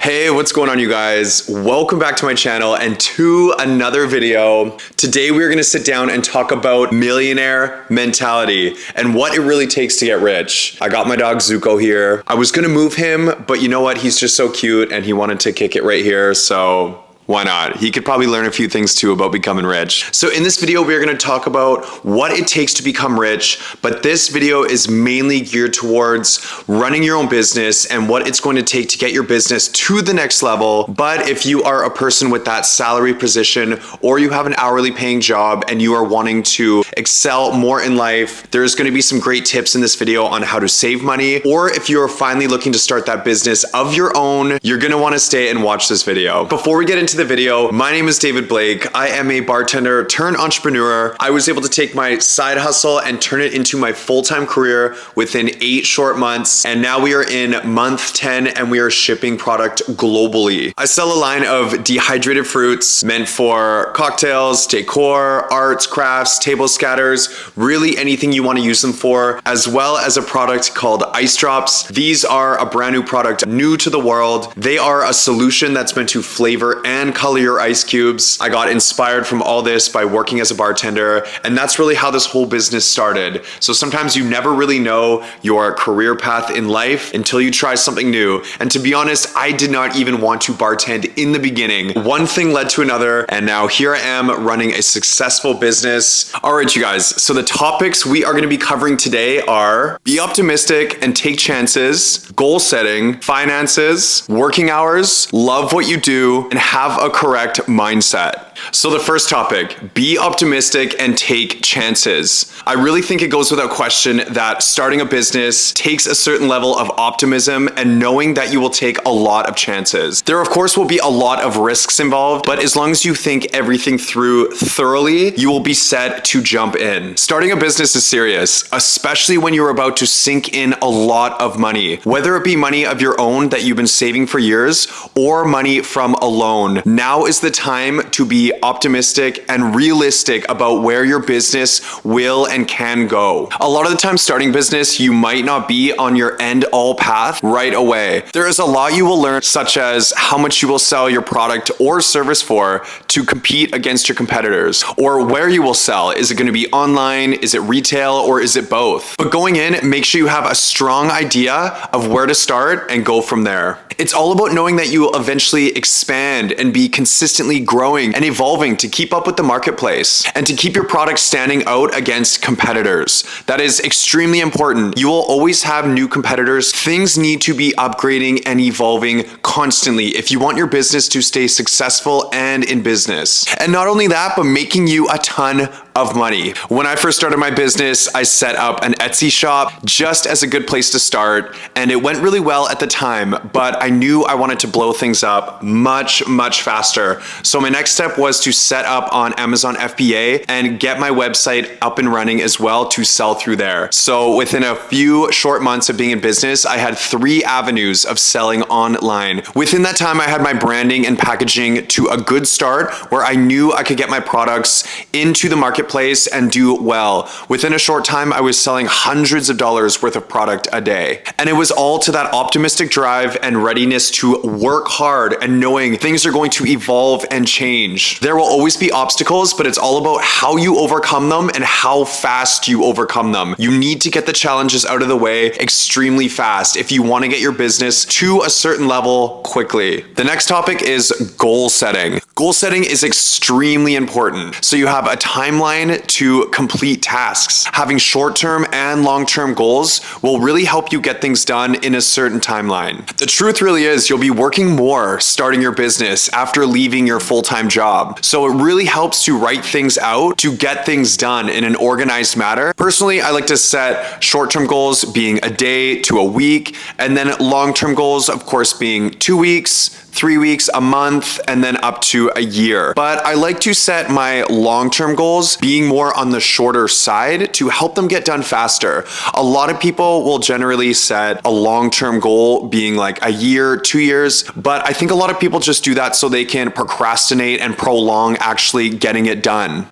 Hey, what's going on, you guys? Welcome back to my channel and to another video. Today we're gonna sit down and talk about millionaire mentality and what it really takes to get rich. I got my dog Zuko here. I was gonna move him, but you know what? He's just so cute and he wanted to kick it right here, so why not? He could probably learn a few things too about becoming rich. So in this video, we're gonna talk about what it takes to become rich, but this video is mainly geared towards running your own business and what it's going to take to get your business to the next level. But if you are a person with that salary position or you have an hourly paying job and you are wanting to excel more in life, there's gonna be some great tips in this video on how to save money. Or if you're finally looking to start that business of your own, you're gonna wanna stay and watch this video. Before we get into the video, my name is David Blake. I am a bartender turned entrepreneur. I was able to take my side hustle and turn it into my full-time career within 8 short months. And now we are in month 10 and we are shipping product globally. I sell a line of dehydrated fruits meant for cocktails, decor, arts, crafts, table scatters, really anything you want to use them for, as well as a product called ice drops. These are a brand new product, new to the world. They are a solution that's meant to flavor and color your ice cubes. I got inspired from all this by working as a bartender, and that's really how this whole business started. So sometimes you never really know your career path in life until you try something new. And to be honest, I did not even want to bartend in the beginning. One thing led to another, and now here I am running a successful business. All right, you guys, so the topics we are gonna be covering today are be optimistic and take chances, goal setting, finances, working hours, love what you do, and have a correct mindset. So the first topic, be optimistic and take chances. I really think it goes without question that starting a business takes a certain level of optimism and knowing that you will take a lot of chances. There of course will be a lot of risks involved, but as long as you think everything through thoroughly, you will be set to jump in. Starting a business is serious, especially when you're about to sink in a lot of money, whether it be money of your own that you've been saving for years or money from a loan. Now is the time to be optimistic and realistic about where your business will and can go. A lot of the time starting business, you might not be on your end all path right away. There is a lot you will learn, such as how much you will sell your product or service for to compete against your competitors, or where you will sell. Is it going to be online? Is it retail? Or is it both? But going in, make sure you have a strong idea of where to start and go from there. It's all about knowing that you will eventually expand and be consistently growing and evolving to keep up with the marketplace and to keep your product standing out against competitors. That is extremely important. You will always have new competitors. Things need to be upgrading and evolving constantly if you want your business to stay successful and in business. And not only that, but making you a ton of money. When I first started my business, I set up an Etsy shop just as a good place to start, and it went really well at the time, but I knew I wanted to blow things up much faster. So my next step was to set up on Amazon FBA and get my website up and running as well to sell through there. So within a few short months of being in business, I had 3 avenues of selling online. Within that time, I had my branding and packaging to a good start where I knew I could get my products into the marketplace and do well. Within a short time, I was selling hundreds of dollars worth of product a day. And it was all to that optimistic drive and readiness to work hard and knowing things are going to evolve and change. There will always be obstacles, but it's all about how you overcome them and how fast you overcome them. You need to get the challenges out of the way extremely fast if you want to get your business to a certain level quickly. The next topic is goal setting. Goal setting is extremely important. So you have a timeline to complete tasks. Having short-term and long-term goals will really help you get things done in a certain timeline. The truth really is you'll be working more starting your business after leaving your full-time job. So it really helps to write things out to get things done in an organized manner. Personally, I like to set short-term goals being a day to a week, and then long-term goals, of course, being 2 weeks, 3 weeks, a month, and then up to a year. But I like to set my long-term goals being more on the shorter side to help them get done faster. A lot of people will generally set a long-term goal being like a year, 2 years, but I think a lot of people just do that so they can procrastinate and prolong actually getting it done.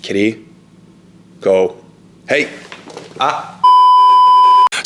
Kitty, go. Hey,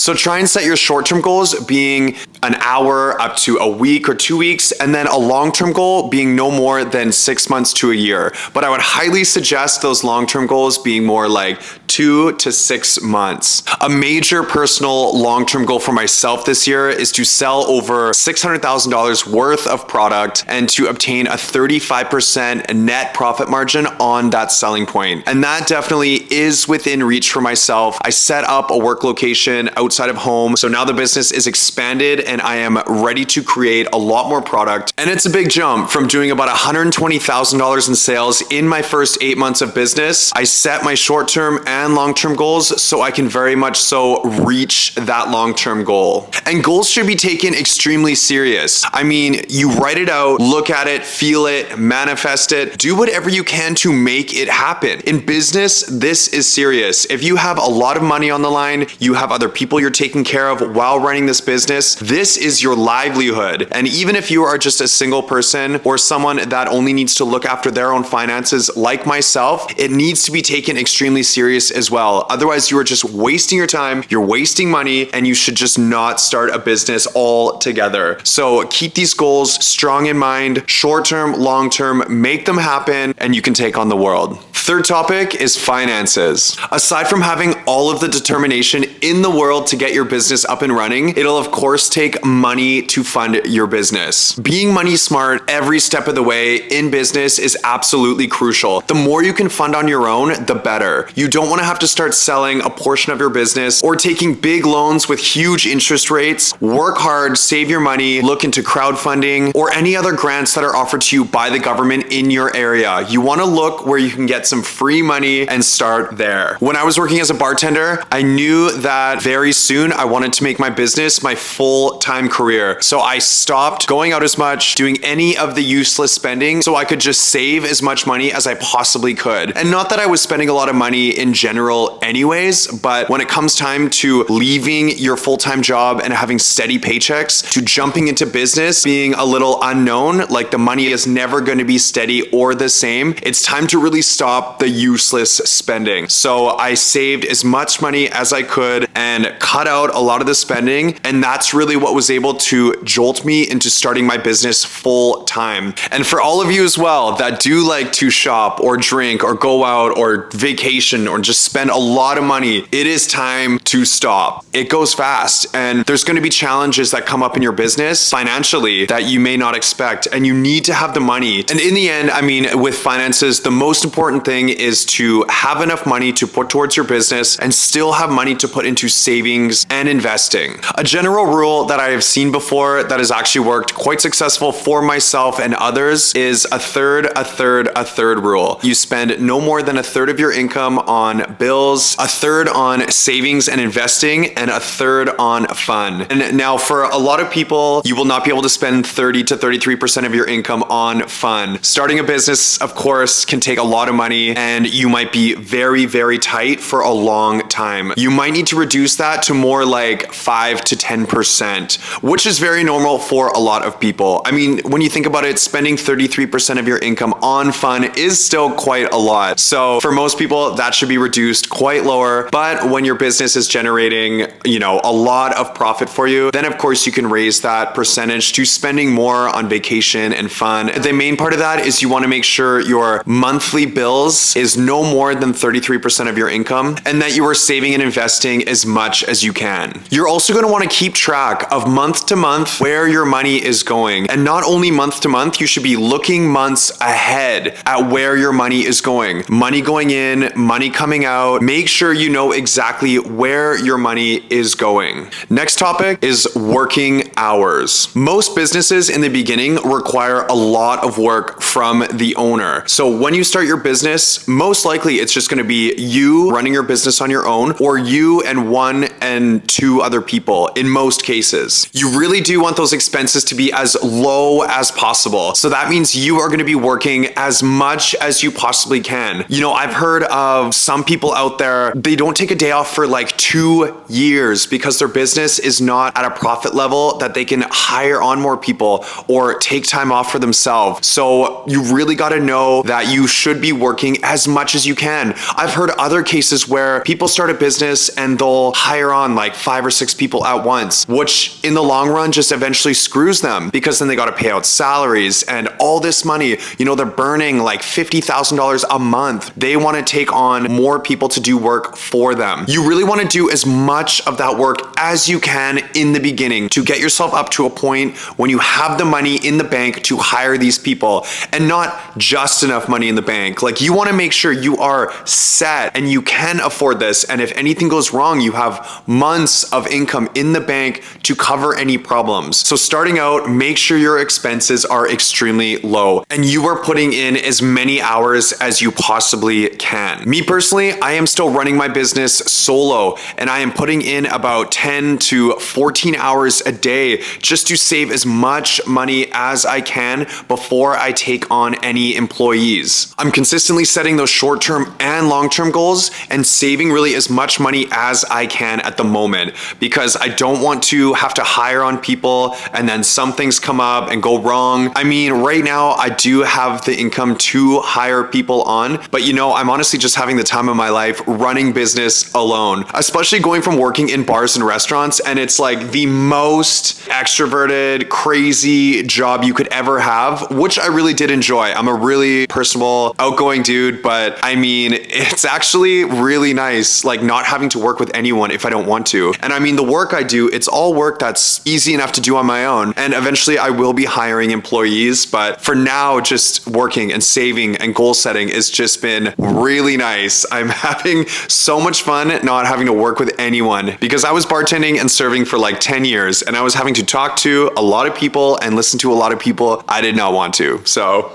So try and set your short-term goals being an hour up to a week or 2 weeks, and then a long-term goal being no more than 6 months to a year. But I would highly suggest those long-term goals being more like 2 to 6 months. A major personal long-term goal for myself this year is to sell over $600,000 worth of product and to obtain a 35% net profit margin on that selling point. And that definitely is within reach for myself. I set up a work location outside of home, so now the business is expanded and I am ready to create a lot more product. And it's a big jump from doing about $120,000 in sales in my first 8 months of business. I set my short-term and long-term goals so I can very much so reach that long-term goal. And goals should be taken extremely serious. I mean, you write it out, look at it, feel it, manifest it, do whatever you can to make it happen. In business, this is serious. If you have a lot of money on the line, you have other people you're taking care of while running this business, this is your livelihood. And even if you are just a single person or someone that only needs to look after their own finances like myself, it needs to be taken extremely serious as well. Otherwise, you are just wasting your time, you're wasting money, and you should just not start a business altogether. So keep these goals strong in mind, short-term, long-term, make them happen, and you can take on the world. Third topic is finances. Aside from having all of the determination in the world to get your business up and running, it'll of course take money to fund your business. Being money smart every step of the way in business is absolutely crucial. The more you can fund on your own, the better. You don't want to have to start selling a portion of your business or taking big loans with huge interest rates. Work hard, save your money, look into crowdfunding or any other grants that are offered to you by the government in your area. You want to look where you can get some free money and start there. When I was working as a bartender, I knew that very soon I wanted to make my business my full-time career. So I stopped going out as much, doing any of the useless spending so I could just save as much money as I possibly could. And not that I was spending a lot of money in general anyways, but when it comes time to leaving your full-time job and having steady paychecks to jumping into business, being a little unknown, like the money is never going to be steady or the same, it's time to really stop the useless spending. So I saved as much money as I could and cut out a lot of the spending, and that's really what was able to jolt me into starting my business full time. And for all of you as well that do like to shop or drink or go out or vacation or just spend a lot of money, it is time to stop. It goes fast and there's going to be challenges that come up in your business financially that you may not expect, and you need to have the money. And in the end, I mean, with finances, the most important thing is to have enough money to put towards your business and still have money to put into savings and investing. A general rule that I have seen before that has actually worked quite successful for myself and others is a third rule. You spend no more than a third of your income on bills, a third on savings and investing, and a third on fun. And now for a lot of people, you will not be able to spend 30 to 33% of your income on fun. Starting a business, of course, can take a lot of money and you might be very, very tight for a long time. You might need to reduce that to more like 5 to 10%, which is very normal for a lot of people. I mean, when you think about it, spending 33% of your income on fun is still quite a lot. So for most people, that should be reduced quite lower. But when your business is generating, a lot of profit for you, then of course you can raise that percentage to spending more on vacation and fun. The main part of that is you want to make sure your monthly bills is no more than 33% of your income and that you are saving and investing as much as you can. You're also going to want to keep track of month to month where your money is going. And not only month to month, you should be looking months ahead at where your money is going. Money going in, money coming out. Make sure you know exactly where your money is going. Next topic is working hours. Most businesses in the beginning require a lot of work from the owner. So when you start your business, most likely it's just going to be you running your business on your own, or you and 1 and 2 other people in most cases. You really do want those expenses to be as low as possible. So that means you are going to be working as much as you possibly can. I've heard of some people out there, they don't take a day off for like 2 years because their business is not at a profit level that they can hire on more people or take time off for themselves. So you really got to know that you should be working as much as you can. I've heard other cases where people start a business and they'll hire on like 5 or 6 people at once, which which in the long run just eventually screws them because then they got to pay out salaries and all this money. You know, they're burning like $50,000 a month. They want to take on more people to do work for them. You really want to do as much of that work as you can in the beginning to get yourself up to a point when you have the money in the bank to hire these people, and not just enough money in the bank. Like, you want to make sure you are set and you can afford this. And if anything goes wrong, you have months of income in the bank to cover any problems. So starting out, make sure your expenses are extremely low and you are putting in as many hours as you possibly can. Me personally, I am still running my business solo and I am putting in about 10 to 14 hours a day just to save as much money as I can before I take on any employees. I'm consistently setting those short-term and long-term goals and saving really as much money as I can at the moment, because I don't want to have to hire on people and then some things come up and go wrong. I mean, right now I do have the income to hire people on, but you know, I'm honestly just having the time of my life running business alone, especially going from working in bars and restaurants, and it's like the most extroverted, crazy job you could ever have, which I really did enjoy. I'm a really personable, outgoing dude, but I mean, it's actually really nice, like not having to work with anyone if I don't want to. And I mean, the work I do, it's all work that's easy enough to do on my own. And eventually I will be hiring employees, but for now, just working and saving and goal setting has just been really nice. I'm having so much fun not having to work with anyone, because I was bartending and serving for like 10 years and I was having to talk to a lot of people and listen to a lot of people I did not want to. So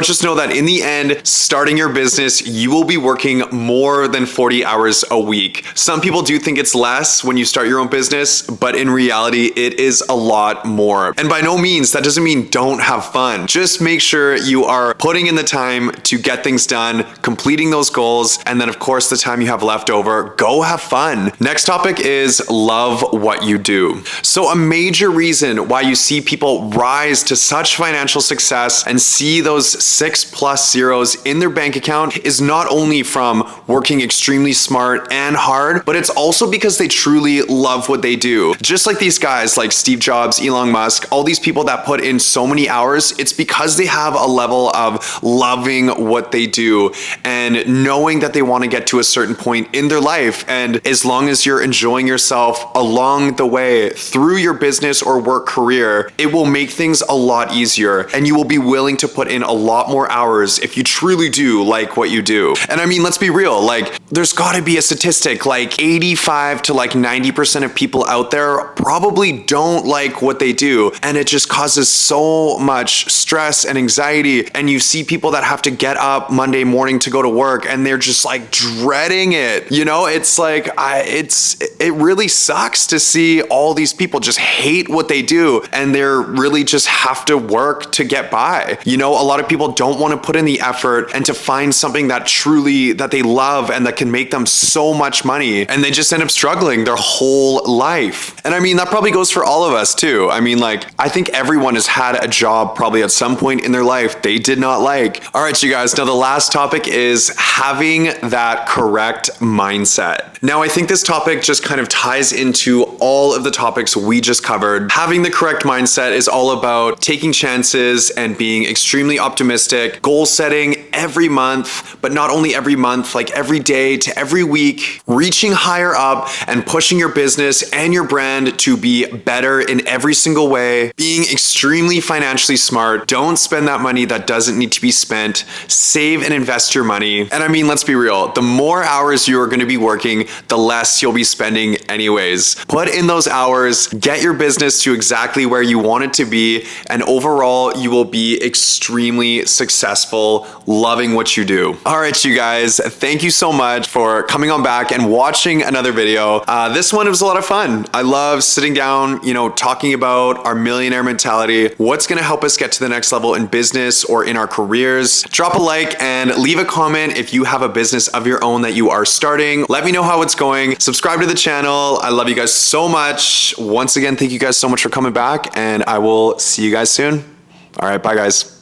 just know that in the end, starting your business, you will be working more than 40 hours a week. Some people do think it's less when you start your own business, but in reality, it is a lot more. And by no means, that doesn't mean don't have fun. Just make sure you are putting in the time to get things done, completing those goals, and then of course, the time you have left over, go have fun. Next topic is love what you do. So a major reason why you see people rise to such financial success and see those 6+ zeros in their bank account is not only from working extremely smart and hard, but it's also because they truly love what they do. Just like these guys like Steve Jobs, Elon Musk, all these people that put in so many hours, it's because they have a level of loving what they do and knowing that they want to get to a certain point in their life. And as long as you're enjoying yourself along the way through your business or work career, it will make things a lot easier and you will be willing to put in a lot more hours if you truly do like what you do. And I mean, let's be real, like there's got to be a statistic, like 85 to like 90% of people out there probably don't like what they do, and it just causes so much stress and anxiety. And you see people that have to get up Monday morning to go to work and they're just like dreading it. You know, it's like it really sucks to see all these people just hate what they do and they're really just have to work to get by. You know, a lot of people don't want to put in the effort and to find something that truly that they love and that can make them so much money, and they just end up struggling their whole life. And I mean, that probably goes for all of us too. I mean, like, I think everyone has had a job probably at some point in their life they did not like. All right, you guys, now the last topic is having that correct mindset. Now, I think this topic just kind of ties into all of the topics we just covered. Having the correct mindset is all about taking chances and being extremely optimistic, goal setting every month, but not only every month, like every day to every week, reaching higher up and pushing your business and your brand to be better in every single way, being extremely financially smart. Don't spend that money that doesn't need to be spent. Save and invest your money. And I mean, let's be real, the more hours you are going to be working, the less you'll be spending anyways. Put in those hours, get your business to exactly where you want it to be, and overall, you will be extremely successful, loving what you do. All right, you guys, thank you so much for coming on back and watching another video. This one was a lot of fun. I love sitting down, you know, talking about our millionaire mentality, what's going to help us get to the next level in business or in our careers. Drop a like and leave a comment if you have a business of your own that you are starting. Let me know how it's going. Subscribe to the channel. I love you guys so much. Once again, thank you guys so much for coming back, and I will see you guys soon. All right, bye guys.